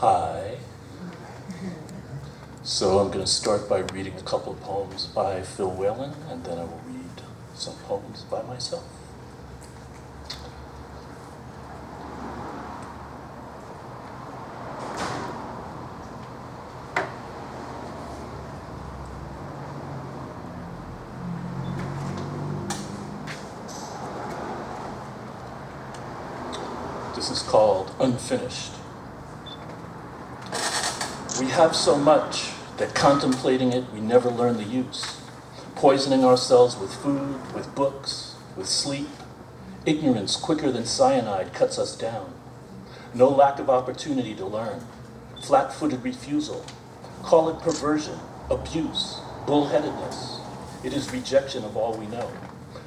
Hi. So I'm going to start by reading a couple of poems by Phil Whalen, and then I will read some poems by myself. This is called Unfinished. We have so much that contemplating it, we never learn the use. Poisoning ourselves with food, with books, with sleep. Ignorance quicker than cyanide cuts us down. No lack of opportunity to learn. Flat-footed refusal. Call it perversion, abuse, bullheadedness. It is rejection of all we know.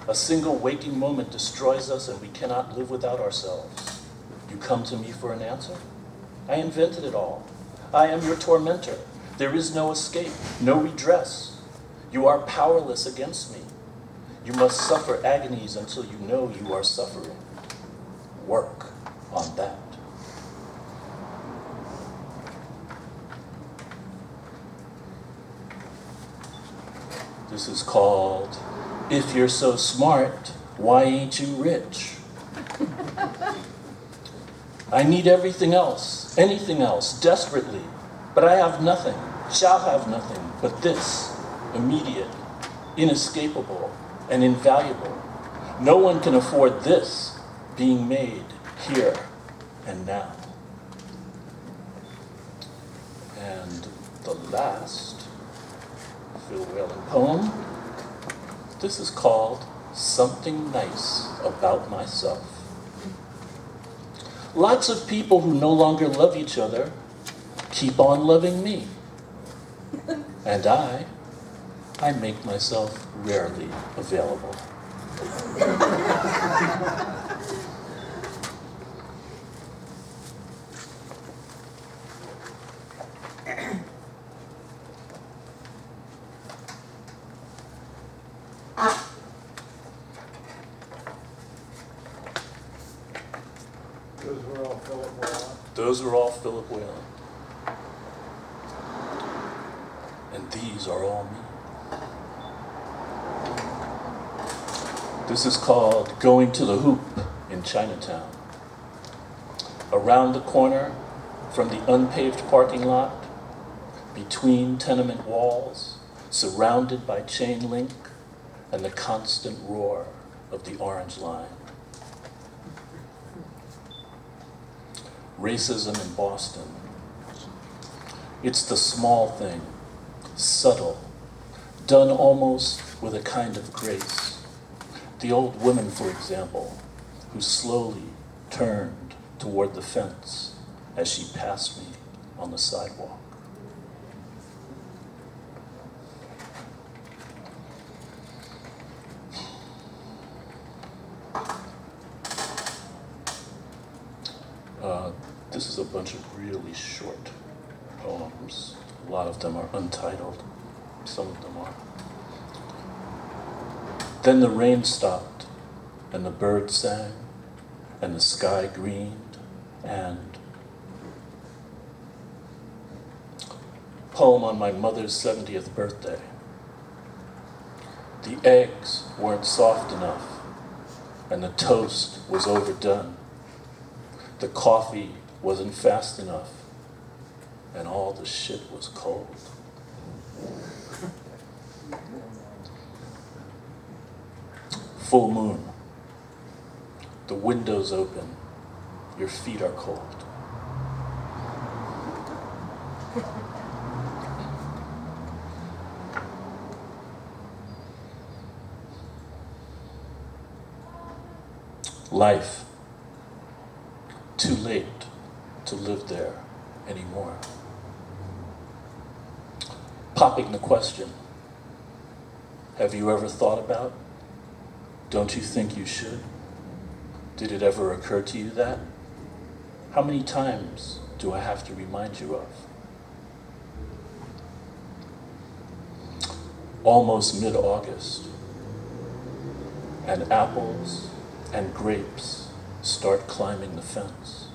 A single waking moment destroys us and we cannot live without ourselves. You come to me for an answer? I invented it all. I am your tormentor. There is no escape, no redress. You are powerless against me. You must suffer agonies until you know you are suffering. Work on that. This is called, If You're So Smart, Why Ain't You Rich? I need everything else, anything else, desperately, but I have nothing, shall have nothing, but this, immediate, inescapable, and invaluable. No one can afford this, being made here and now. And the last Phil Whalen poem, this is called Something Nice About Myself. Lots of people who no longer love each other keep on loving me. And I make myself rarely available. Those are all Philip Whalen. And these are all me. This is called Going to the Hoop in Chinatown. Around the corner from the unpaved parking lot, between tenement walls, surrounded by chain link and the constant roar of the Orange Line. Racism in Boston. It's the small thing, subtle, done almost with a kind of grace. The old woman, for example, who slowly turned toward the fence as she passed me on the sidewalk. This is a bunch of really short poems. A lot of them are untitled. Some of them are. Then the rain stopped, and the birds sang, and the sky greened, and poem on my mother's 70th birthday. The eggs weren't soft enough, and the toast was overdone. The coffee wasn't fast enough, and all the shit was cold. Full moon. The windows open. Your feet are cold. Life. Too late to live there anymore. Popping the question, have you ever thought about? Don't you think you should? Did it ever occur to you that? How many times do I have to remind you of? Almost mid-August, and apples and grapes start climbing the fence.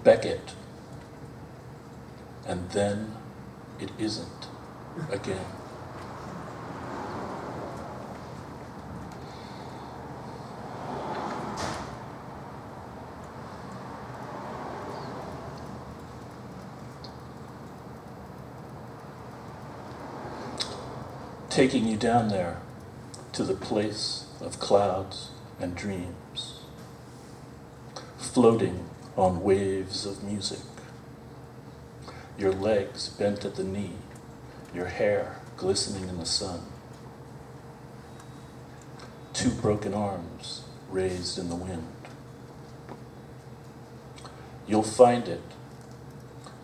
Beckett. And then it isn't again. Taking you down there to the place of clouds and dreams, floating on waves of music, your legs bent at the knee, your hair glistening in the sun, two broken arms raised in the wind. You'll find it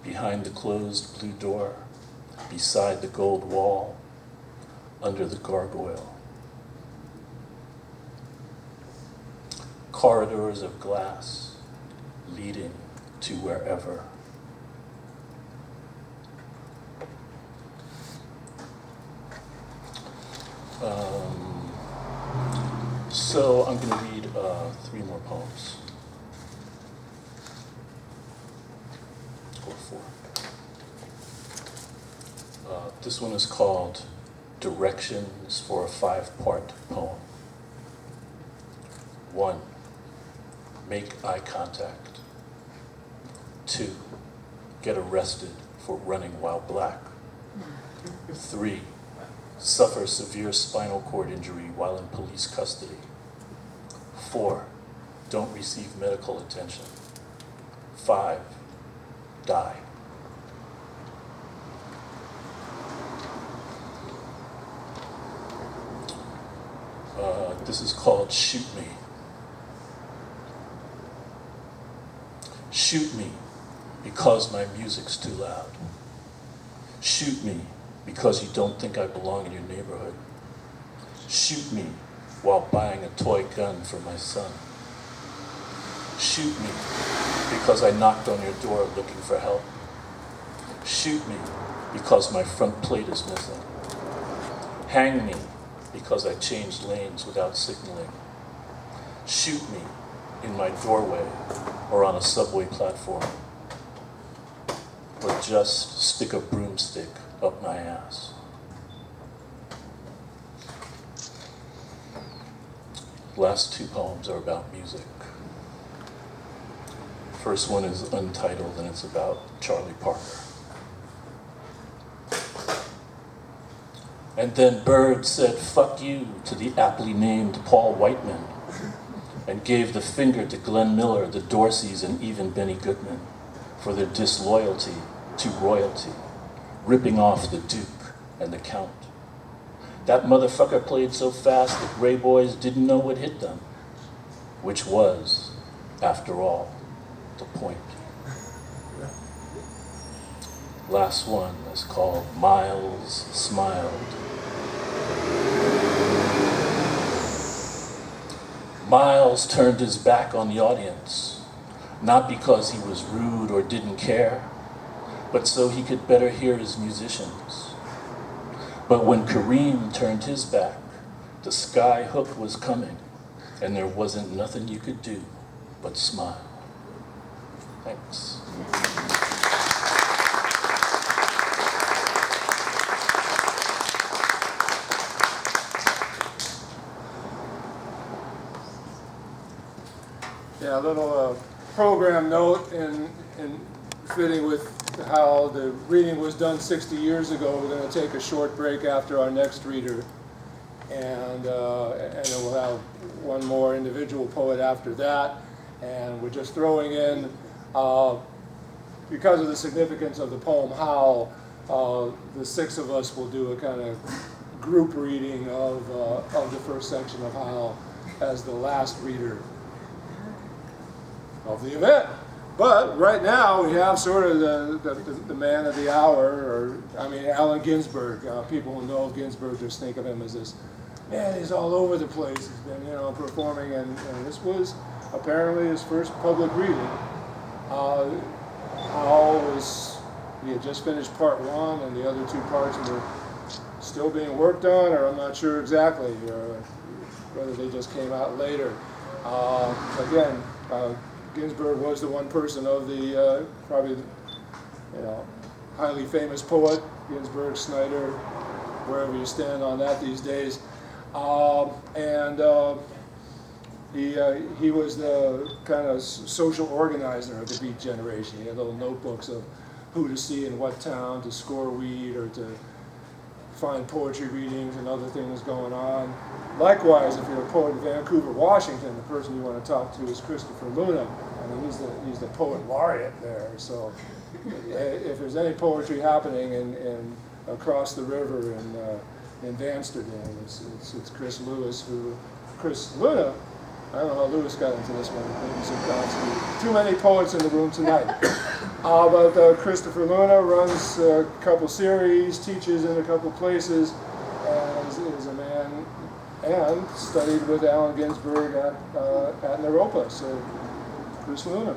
behind the closed blue door, beside the gold wall, under the gargoyle. Corridors of glass leading to wherever. So I'm going to read 3 more poems. Or 4. This one is called Directions for a 5-part poem. 1. Make eye contact. 2. Get arrested for running while black. 3. Suffer severe spinal cord injury while in police custody. 4. Don't receive medical attention. 5. Die. This is called Shoot Me. Shoot me because my music's too loud. Shoot me because you don't think I belong in your neighborhood. Shoot me while buying a toy gun for my son. Shoot me because I knocked on your door looking for help. Shoot me because my front plate is missing. Hang me because I changed lanes without signaling. Shoot me in my doorway or on a subway platform. Or just stick a broomstick up my ass. Last 2 poems are about music. First one is untitled and it's about Charlie Parker. And then Bird said, "Fuck you," to the aptly named Paul Whiteman, and gave the finger to Glenn Miller, the Dorseys, and even Benny Goodman for their disloyalty to royalty, ripping off the Duke and the Count. That motherfucker played so fast that gray boys didn't know what hit them, which was, after all, the point. Last one is called Miles Smiled. Miles turned his back on the audience, not because he was rude or didn't care, but so he could better hear his musicians. But when Kareem turned his back, the sky hook was coming, and there wasn't nothing you could do but smile. Thanks. Yeah, a little program note in fitting with how the reading was done 60 years ago. We're going to take a short break after our next reader, and then we'll have one more individual poet after that. And we're just throwing in, because of the significance of the poem Howl, the 6 of us will do a kind of group reading of the first section of Howl as the last reader of the event. But right now we have sort of the man of the hour, Allen Ginsberg. People who know Ginsberg just think of him as this man. He's all over the place. He's been, performing, and this was apparently his first public reading. He had just finished part 1, and the other 2 parts were still being worked on, or I'm not sure exactly, whether they just came out later. Again, Ginsberg was the one person of the, probably, highly famous poet, Ginsberg, Snyder, wherever you stand on that these days. He was the kind of social organizer of the Beat generation. He had little notebooks of who to see in what town to score weed or to find poetry readings and other things going on. Likewise, if you're a poet in Vancouver, Washington, the person you want to talk to is Christopher Luna. I mean, he's the poet laureate there. So if there's any poetry happening in across the river in Amsterdam, it's Chris Luna. I don't know how Lewis got into this one. Maybe some constantly. Too many poets in the room tonight. But Christopher Luna runs a couple series, teaches in a couple places, and is a man, and studied with Allen Ginsberg at Naropa. So, Chris Luna.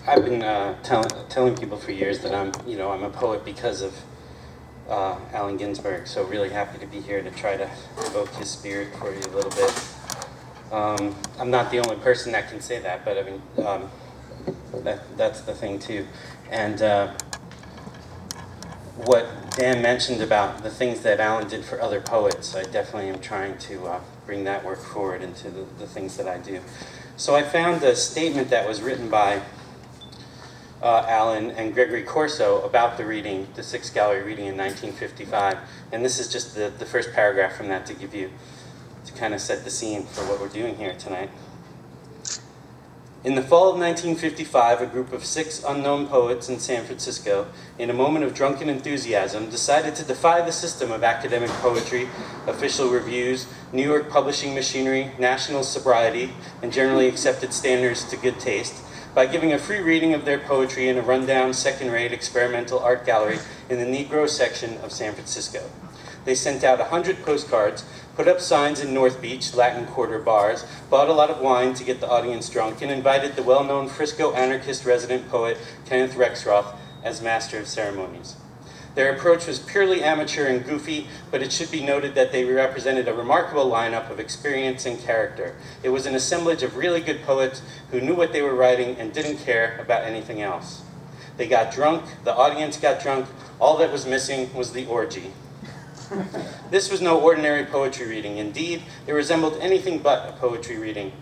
I've been telling people for years that I'm a poet because of Allen Ginsberg. So really happy to be here to try to evoke his spirit for you a little bit. I'm not the only person that can say that, but I mean that's the thing too. And what Dan mentioned about the things that Allen did for other poets, I definitely am trying to bring that work forward into the things that I do. So I found a statement that was written by Allen and Gregory Corso about the reading, the Sixth Gallery reading in 1955. And this is just the first paragraph from that to kind of set the scene for what we're doing here tonight. In the fall of 1955, a group of 6 unknown poets in San Francisco, in a moment of drunken enthusiasm, decided to defy the system of academic poetry, official reviews, New York publishing machinery, national sobriety, and generally accepted standards to good taste, by giving a free reading of their poetry in a rundown, second-rate experimental art gallery in the Negro section of San Francisco. They sent out 100 postcards, put up signs in North Beach, Latin Quarter bars, bought a lot of wine to get the audience drunk, and invited the well-known Frisco anarchist resident poet Kenneth Rexroth as master of ceremonies. Their approach was purely amateur and goofy, but it should be noted that they represented a remarkable lineup of experience and character. It was an assemblage of really good poets who knew what they were writing and didn't care about anything else. They got drunk, the audience got drunk, all that was missing was the orgy. This was no ordinary poetry reading. Indeed, it resembled anything but a poetry reading.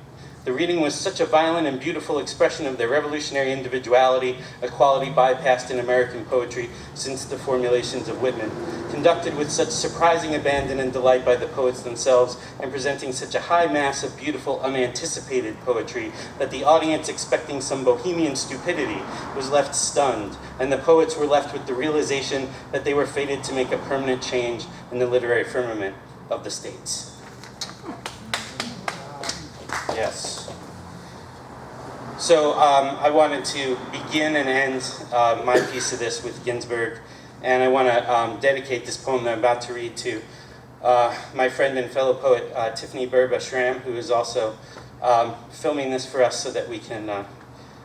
The reading was such a violent and beautiful expression of their revolutionary individuality, a quality bypassed in American poetry since the formulations of Whitman, conducted with such surprising abandon and delight by the poets themselves, and presenting such a high mass of beautiful, unanticipated poetry, that the audience, expecting some bohemian stupidity, was left stunned, and the poets were left with the realization that they were fated to make a permanent change in the literary firmament of the States. Yes. So I wanted to begin and end my piece of this with Ginsberg, and I want to dedicate this poem that I'm about to read to my friend and fellow poet Tiffany Burba-Schramm, who is also filming this for us so that we can,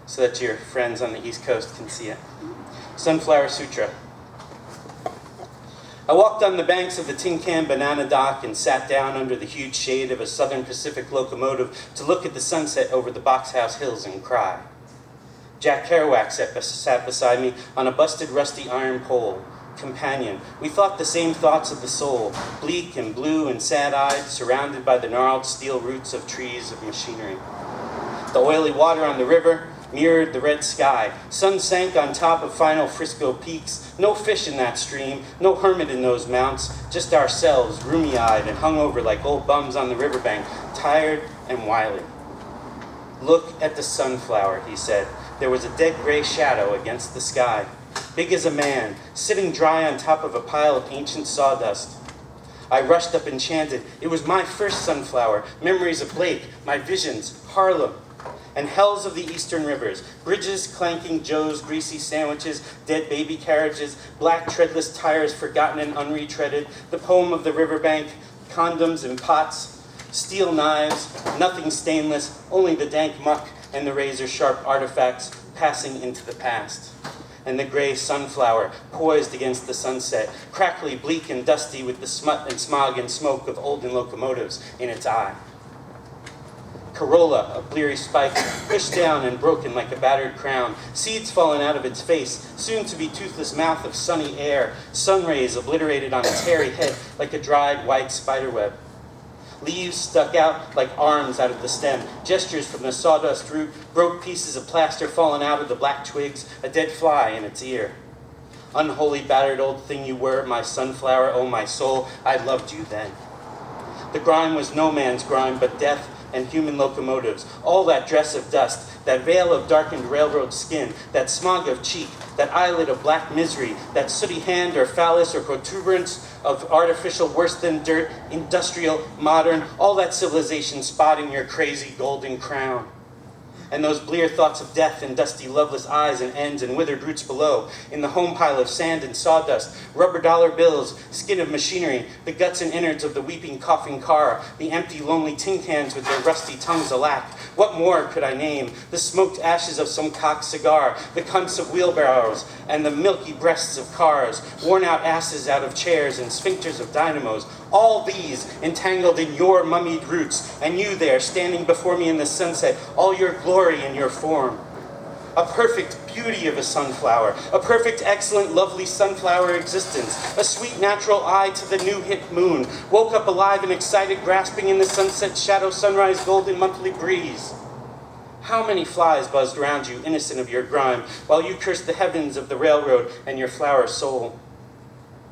so that your friends on the East Coast can see it. Sunflower Sutra. I walked on the banks of the Tin Can Banana Dock and sat down under the huge shade of a Southern Pacific locomotive to look at the sunset over the Box House Hills and cry. Jack Kerouac sat beside me on a busted rusty iron pole. Companion, we thought the same thoughts of the soul, bleak and blue and sad-eyed, surrounded by the gnarled steel roots of trees of machinery. The oily water on the river mirrored the red sky. Sun sank on top of final Frisco peaks. No fish in that stream, no hermit in those mounts, just ourselves, rheumy-eyed and hungover like old bums on the riverbank, tired and wily. Look at the sunflower, he said. There was a dead gray shadow against the sky, big as a man, sitting dry on top of a pile of ancient sawdust. I rushed up enchanted. It was my first sunflower, memories of Blake, my visions, Harlem, and hells of the eastern rivers, bridges clanking Joe's greasy sandwiches, dead baby carriages, black treadless tires forgotten and unretreaded, the poem of the riverbank, condoms and pots, steel knives, nothing stainless, only the dank muck and the razor-sharp artifacts, passing into the past. And the gray sunflower poised against the sunset, crackly, bleak, and dusty with the smut and smog and smoke of olden locomotives in its eye. Corolla, a bleary spike, pushed down and broken like a battered crown, seeds fallen out of its face, soon to be toothless mouth of sunny air, sun rays obliterated on its hairy head like a dried white spiderweb. Leaves stuck out like arms out of the stem, gestures from the sawdust root, broke pieces of plaster fallen out of the black twigs, a dead fly in its ear. Unholy battered old thing you were, my sunflower, oh my soul, I loved you then. The grime was no man's grime, but death and human locomotives, all that dress of dust, that veil of darkened railroad skin, that smog of cheek, that eyelid of black misery, that sooty hand or phallus or protuberance of artificial worse than dirt, industrial, modern, all that civilization spotting your crazy golden crown. And those blear thoughts of death in dusty, loveless eyes and ends and withered roots below, in the home pile of sand and sawdust, rubber dollar bills, skin of machinery, the guts and innards of the weeping, coughing car, the empty, lonely tin cans with their rusty tongues alack. What more could I name? The smoked ashes of some cocked cigar, the cunts of wheelbarrows, and the milky breasts of cars, worn-out asses out of chairs and sphincters of dynamos, all these entangled in your mummied roots, and you there standing before me in the sunset, all your glory in your form. A perfect beauty of a sunflower, a perfect, excellent, lovely sunflower existence, a sweet natural eye to the new hit moon, woke up alive and excited, grasping in the sunset shadow, sunrise, golden monthly breeze. How many flies buzzed around you, innocent of your grime, while you cursed the heavens of the railroad and your flower soul?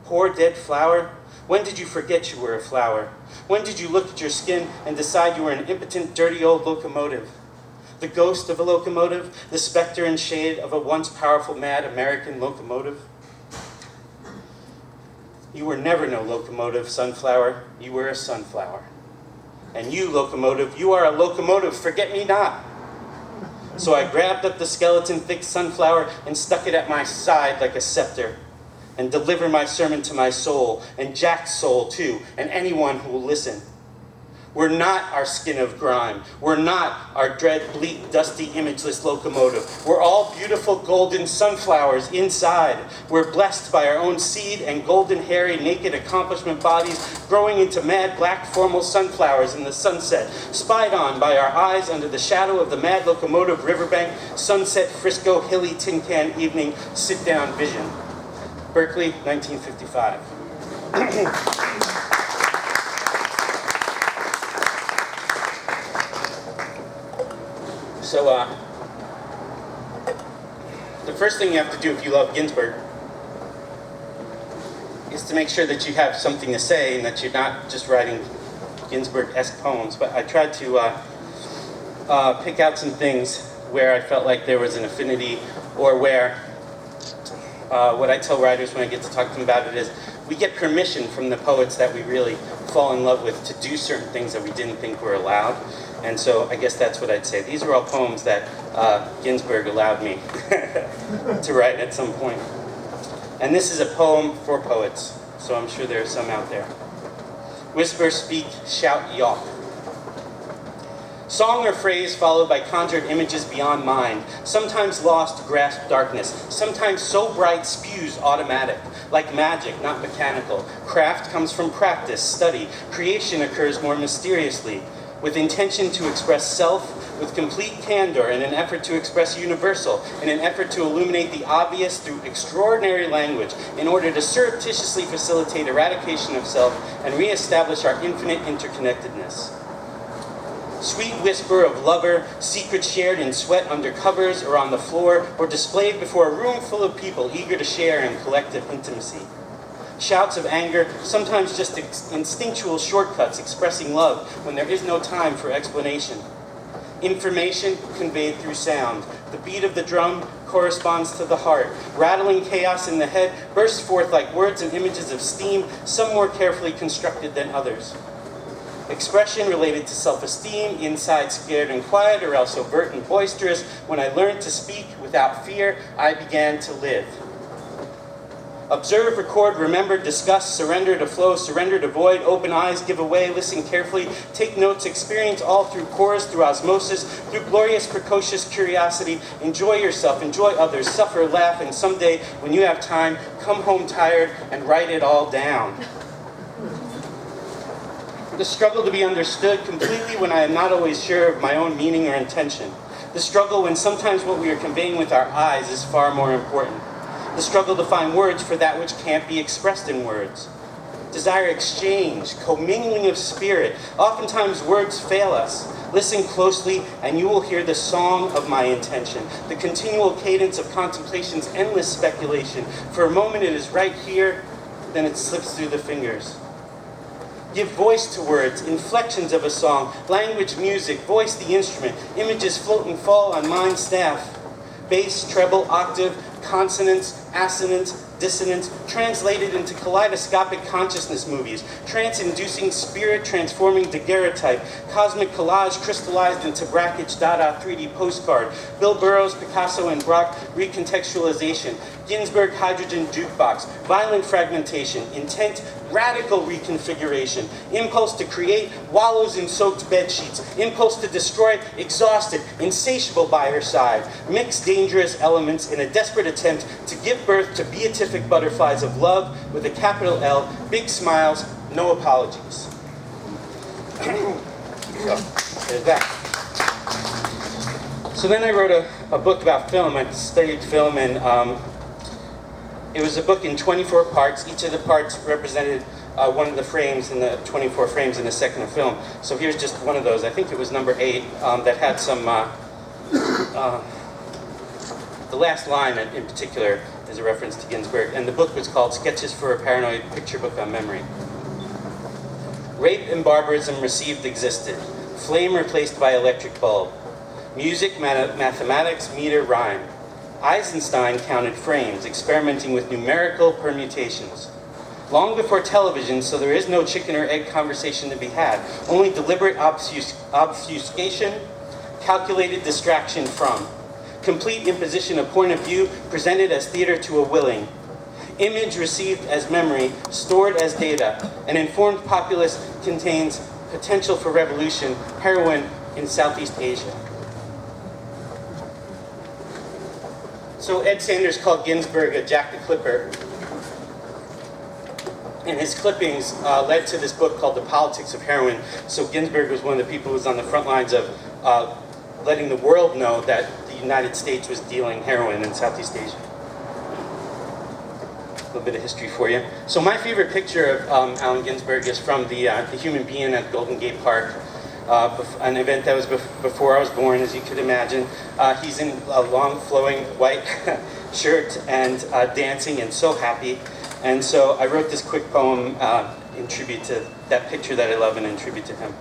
Poor dead flower, when did you forget you were a flower? When did you look at your skin and decide you were an impotent, dirty old locomotive? The ghost of a locomotive, the specter and shade of a once powerful, mad American locomotive? You were never no locomotive, sunflower. You were a sunflower. And you, locomotive, you are a locomotive, forget me not. So I grabbed up the skeleton thick sunflower and stuck it at my side like a scepter, and deliver my sermon to my soul, and Jack's soul too, and anyone who will listen. We're not our skin of grime. We're not our dread, bleak, dusty, imageless locomotive. We're all beautiful golden sunflowers inside. We're blessed by our own seed and golden, hairy, naked accomplishment bodies growing into mad, black, formal sunflowers in the sunset, spied on by our eyes under the shadow of the mad locomotive riverbank, sunset, Frisco, hilly, tin can evening, sit-down vision. Berkeley, 1955. So, the first thing you have to do if you love Ginsberg is to make sure that you have something to say and that you're not just writing Ginsberg-esque poems. But I tried to pick out some things where I felt like there was an affinity, or where what I tell writers when I get to talk to them about it is we get permission from the poets that we really fall in love with to do certain things that we didn't think were allowed. And so I guess that's what I'd say. These are all poems that Ginsberg allowed me to write at some point. And this is a poem for poets, so I'm sure there are some out there. Whisper, speak, shout, yawp. Song or phrase followed by conjured images beyond mind, sometimes lost, grasp darkness, sometimes so bright spews automatic, like magic, not mechanical. Craft comes from practice, study. Creation occurs more mysteriously, with intention to express self, with complete candor, in an effort to express universal, in an effort to illuminate the obvious through extraordinary language, in order to surreptitiously facilitate eradication of self and reestablish our infinite interconnectedness. Sweet whisper of lover, secrets shared in sweat under covers or on the floor, or displayed before a room full of people eager to share in collective intimacy. Shouts of anger, sometimes just instinctual shortcuts expressing love when there is no time for explanation. Information conveyed through sound. The beat of the drum corresponds to the heart. Rattling chaos in the head bursts forth like words and images of steam, some more carefully constructed than others. Expression related to self-esteem, inside scared and quiet, or else overt and boisterous. When I learned to speak without fear, I began to live. Observe, record, remember, discuss, surrender to flow, surrender to void, open eyes, give away, listen carefully, take notes, experience all through chorus, through osmosis, through glorious, precocious curiosity. Enjoy yourself, enjoy others, suffer, laugh, and someday, when you have time, come home tired and write it all down. The struggle to be understood completely when I am not always sure of my own meaning or intention. The struggle when sometimes what we are conveying with our eyes is far more important. The struggle to find words for that which can't be expressed in words. Desire exchange, commingling of spirit. Oftentimes words fail us. Listen closely and you will hear the song of my intention, the continual cadence of contemplation's endless speculation. For a moment it is right here, then it slips through the fingers. Give voice to words, inflections of a song, language, music, voice the instrument, images float and fall on mind's staff. Bass, treble, octave, consonants, assonance, dissonance, translated into kaleidoscopic consciousness movies, trance-inducing spirit transforming daguerreotype, cosmic collage crystallized into brackage Dada 3D postcard, Bill Burroughs, Picasso, and Brock recontextualization, Ginsberg hydrogen jukebox, violent fragmentation, intent, radical reconfiguration, impulse to create, wallows in soaked bed sheets, impulse to destroy, exhausted, insatiable by her side, mix dangerous elements in a desperate attempt to give birth to beatific butterflies of love with a capital L, big smiles, no apologies. So, there's that. So then I wrote a book about film. I studied film, and it was a book in 24 parts. Each of the parts represented one of the frames in the 24 frames in the second film. So here's just one of those. I think it was number 8 that had some, the last line in particular is a reference to Ginsberg. And the book was called Sketches for a Paranoid Picture Book on Memory. Rape and barbarism received existed. Flame replaced by electric bulb. Music, mathematics, meter, rhyme. Eisenstein counted frames, experimenting with numerical permutations. Long before television, so there is no chicken or egg conversation to be had. Only deliberate obfuscation, calculated distraction from. Complete imposition of point of view, presented as theater to a willing. Image received as memory, stored as data. An informed populace contains potential for revolution, heroin in Southeast Asia. So Ed Sanders called Ginsberg a Jack the Clipper. And his clippings led to this book called The Politics of Heroin. So Ginsberg was one of the people who was on the front lines of letting the world know that the United States was dealing heroin in Southeast Asia. A little bit of history for you. So my favorite picture of Allen Ginsberg is from the Human Being at Golden Gate Park. An event that was before I was born, as you could imagine. He's in a long flowing white shirt and dancing and so happy. And so I wrote this quick poem in tribute to that picture that I love and in tribute to him.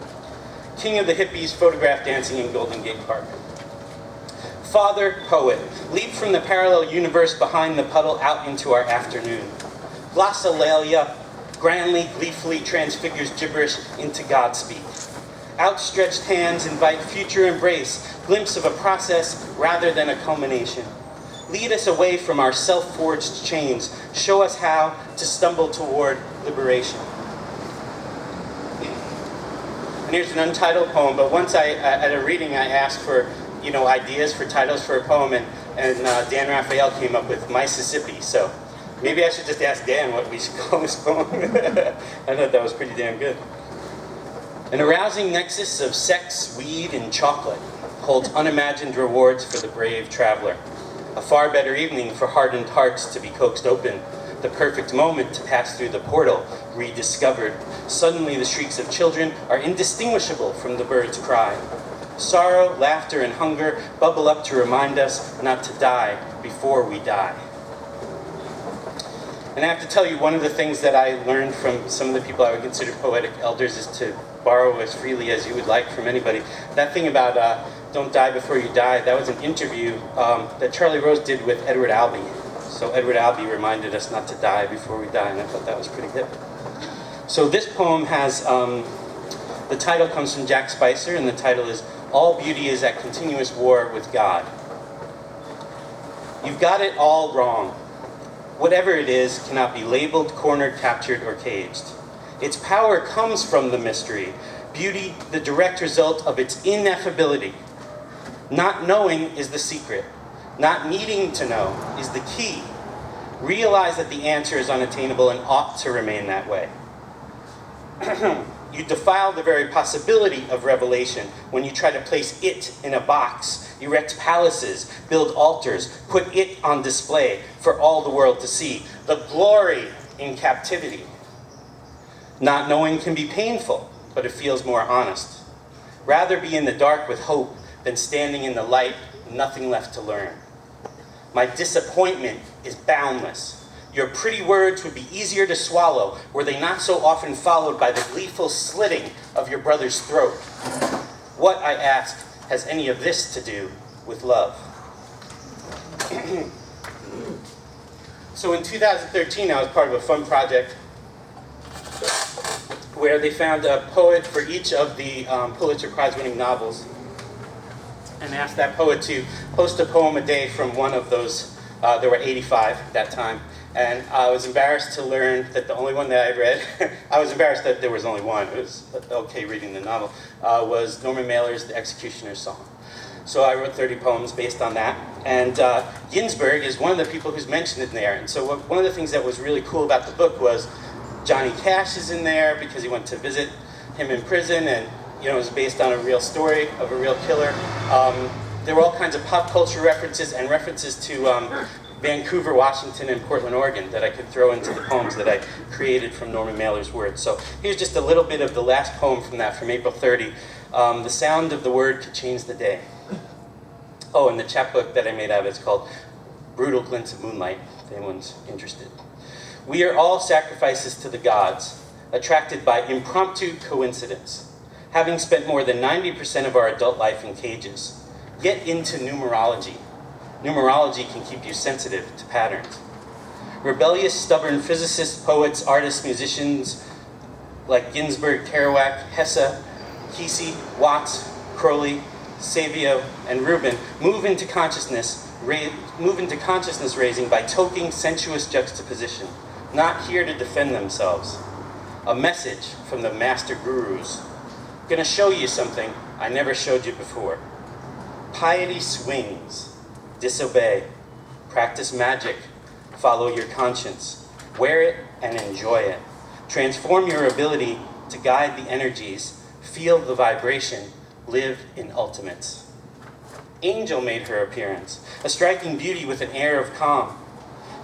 King of the Hippies, photographed dancing in Golden Gate Park. Father, poet, leap from the parallel universe behind the puddle out into our afternoon. Glossolalia grandly, gleefully transfigures gibberish into Godspeed. Outstretched hands invite future embrace, glimpse of a process rather than a culmination. Lead us away from our self-forged chains. Show us how to stumble toward liberation. And here's an untitled poem, but once at a reading, I asked for, ideas for titles for a poem, and Dan Raphael came up with Mississippi. So maybe I should just ask Dan what we should call this poem. I thought that was pretty damn good. An arousing nexus of sex, weed, and chocolate holds unimagined rewards for the brave traveler. A far better evening for hardened hearts to be coaxed open. The perfect moment to pass through the portal, rediscovered. Suddenly the shrieks of children are indistinguishable from the bird's cry. Sorrow, laughter, and hunger bubble up to remind us not to die before we die. And I have to tell you, one of the things that I learned from some of the people I would consider poetic elders is to borrow as freely as you would like from anybody. That thing about don't die before you die, that was an interview that Charlie Rose did with Edward Albee. So Edward Albee reminded us not to die before we die, and I thought that was pretty hip. So this poem has, the title comes from Jack Spicer, and the title is All Beauty is at Continuous War with God. You've got it all wrong. whatever it is, cannot be labeled, cornered, captured, or caged. Its power comes from the mystery, beauty the direct result of its ineffability. Not knowing is the secret. Not needing to know is the key. Realize that the answer is unattainable and ought to remain that way. You defile the very possibility of revelation when you try to place it in a box, erect palaces, build altars, put it on display for all the world to see. The glory in captivity. Not knowing can be painful, but it feels more honest. Rather be in the dark with hope than standing in the light, nothing left to learn. My disappointment is boundless. Your pretty words would be easier to swallow were they not so often followed by the gleeful slitting of your brother's throat. What, I ask, has any of this to do with love? So in 2013, I was part of a fun project where they found a poet for each of the Pulitzer Prize-winning novels and asked that poet to post a poem a day from one of those. There were 85 at that time. And I was embarrassed to learn that the only one that I read, I was embarrassed that there was only one, it was okay reading the novel, was Norman Mailer's The Executioner's Song. So I wrote 30 poems based on that. And Ginsberg is one of the people who's mentioned in there. And so one of the things that was really cool about the book was Johnny Cash is in there because he went to visit him in prison, and it was based on a real story of a real killer. There were all kinds of pop culture references and references to Vancouver, Washington, and Portland, Oregon that I could throw into the poems that I created from Norman Mailer's words. So here's just a little bit of the last poem from that, from April 30. The sound of the word could change the day. Oh, and the chapbook that I made out of it's called Brutal Glints of Moonlight, if anyone's interested. We are all sacrifices to the gods, attracted by impromptu coincidence. Having spent more than 90% of our adult life in cages, get into numerology. Numerology can keep you sensitive to patterns. Rebellious, stubborn physicists, poets, artists, musicians like Ginsberg, Kerouac, Hesse, Kesey, Watts, Crowley, Savio, and Rubin move into consciousness raising by toking sensuous juxtaposition, not here to defend themselves. A message from the master gurus. Gonna show you something I never showed you before. Piety swings. Disobey, practice magic, follow your conscience, wear it and enjoy it. Transform your ability to guide the energies, feel the vibration, live in ultimates. Angel made her appearance, a striking beauty with an air of calm,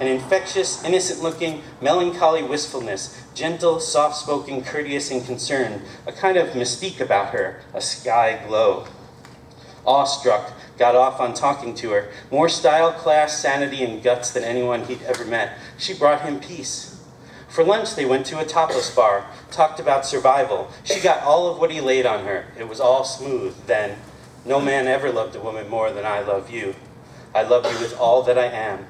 an infectious, innocent-looking, melancholy wistfulness, gentle, soft-spoken, courteous, and concerned, a kind of mystique about her, a sky glow. Awestruck, got off on talking to her. More style, class, sanity, and guts than anyone he'd ever met. She brought him peace. For lunch, they went to a topless bar, talked about survival. She got all of what he laid on her. It was all smooth. Then, no man ever loved a woman more than I love you. I love you with all that I am.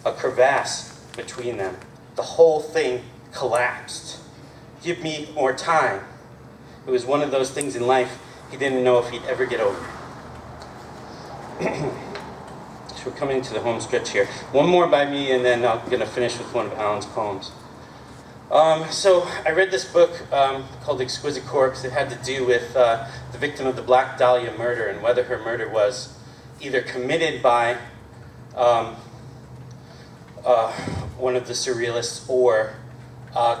A crevasse between them. The whole thing collapsed. Give me more time. It was one of those things in life he didn't know if he'd ever get over. So we're coming to the home stretch here. One more by me, and then I'm going to finish with one of Alan's poems. So I read this book called Exquisite Corpse. It had to do with the victim of the Black Dahlia murder and whether her murder was either committed by one of the surrealists or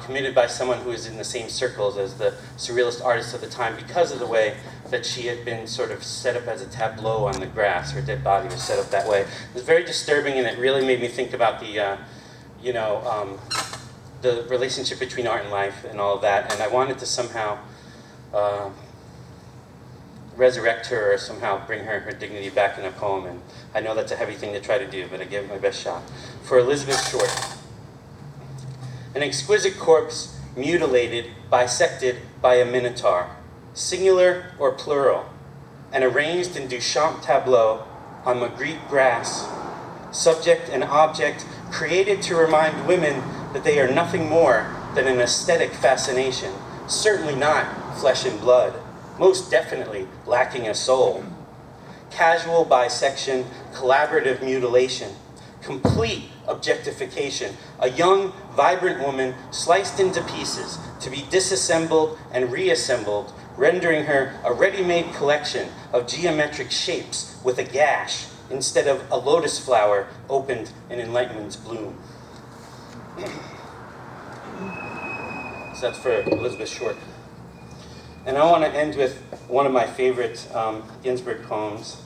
committed by someone who was in the same circles as the surrealist artists of the time because of the way that she had been sort of set up as a tableau on the grass. Her dead body was set up that way. It was very disturbing, and it really made me think about the relationship between art and life and all of that. And I wanted to somehow resurrect her or somehow bring her dignity back in a poem. And I know that's a heavy thing to try to do, but I gave it my best shot. For Elizabeth Short. An exquisite corpse mutilated, bisected by a minotaur, singular or plural, and arranged in Duchamp tableau on Magritte grass, subject and object created to remind women that they are nothing more than an aesthetic fascination, certainly not flesh and blood, most definitely lacking a soul. Casual bisection, collaborative mutilation, complete objectification. A young, vibrant woman sliced into pieces to be disassembled and reassembled, rendering her a ready-made collection of geometric shapes with a gash instead of a lotus flower opened in enlightenment's bloom. So that's for Elizabeth Short. And I want to end with one of my favorite Ginsberg poems.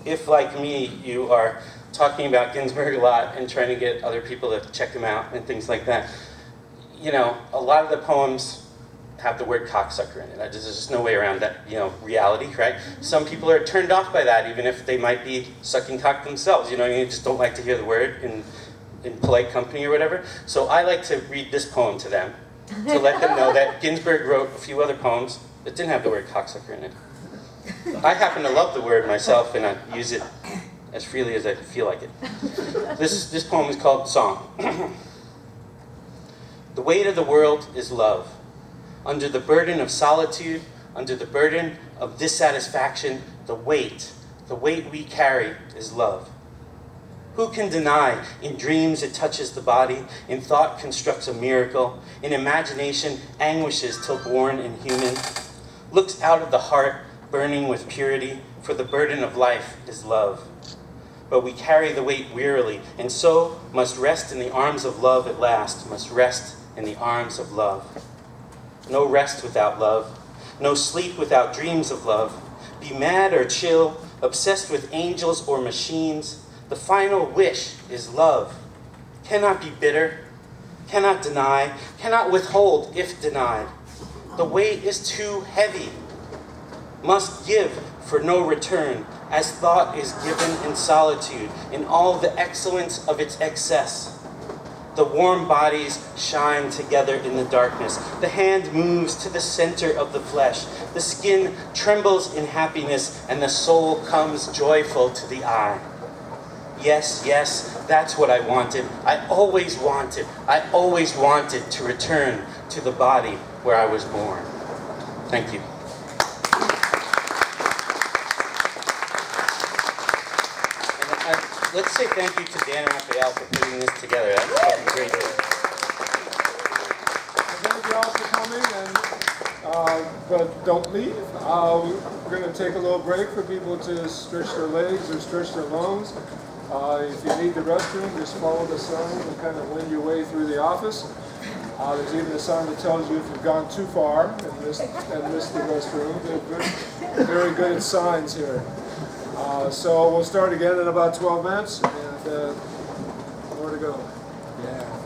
If, like me, you are talking about Ginsberg a lot and trying to get other people to check him out and things like that, you know, a lot of the poems have the word cocksucker in it. There's just no way around that, you know, reality, right? Some people are turned off by that, even if they might be sucking cock themselves. You know, you just don't like to hear the word in polite company or whatever. So I like to read this poem to them, to let them know that Ginsberg wrote a few other poems that didn't have the word cocksucker in it. I happen to love the word myself, and I use it as freely as I feel like it. This poem is called Song. The weight of the world is love. Under the burden of solitude, under the burden of dissatisfaction, the weight we carry is love. Who can deny? In dreams it touches the body, in thought constructs a miracle, in imagination anguishes till born inhuman, looks out of the heart burning with purity, for the burden of life is love. But we carry the weight wearily, and so must rest in the arms of love at last, must rest in the arms of love. No rest without love, no sleep without dreams of love. Be mad or chill, obsessed with angels or machines, the final wish is love. Cannot be bitter, cannot deny, cannot withhold if denied. The weight is too heavy. Must give for no return, as thought is given in solitude, in all the excellence of its excess. The warm bodies shine together in the darkness. The hand moves to the center of the flesh. The skin trembles in happiness, and the soul comes joyful to the eye. Yes, yes, that's what I wanted. I always wanted to return to the body where I was born. Thank you. And let's say thank you to Dan and Raphael for putting this together. That's fucking great. Thank you all for coming, but don't leave. We're going to take a little break for people to stretch their legs or stretch their lungs. If you need the restroom, just follow the sign and kind of wend your way through the office. There's even a sign that tells you if you've gone too far and missed the restroom. They're very good at signs here. So we'll start again in about 12 minutes, and more to go. Yeah.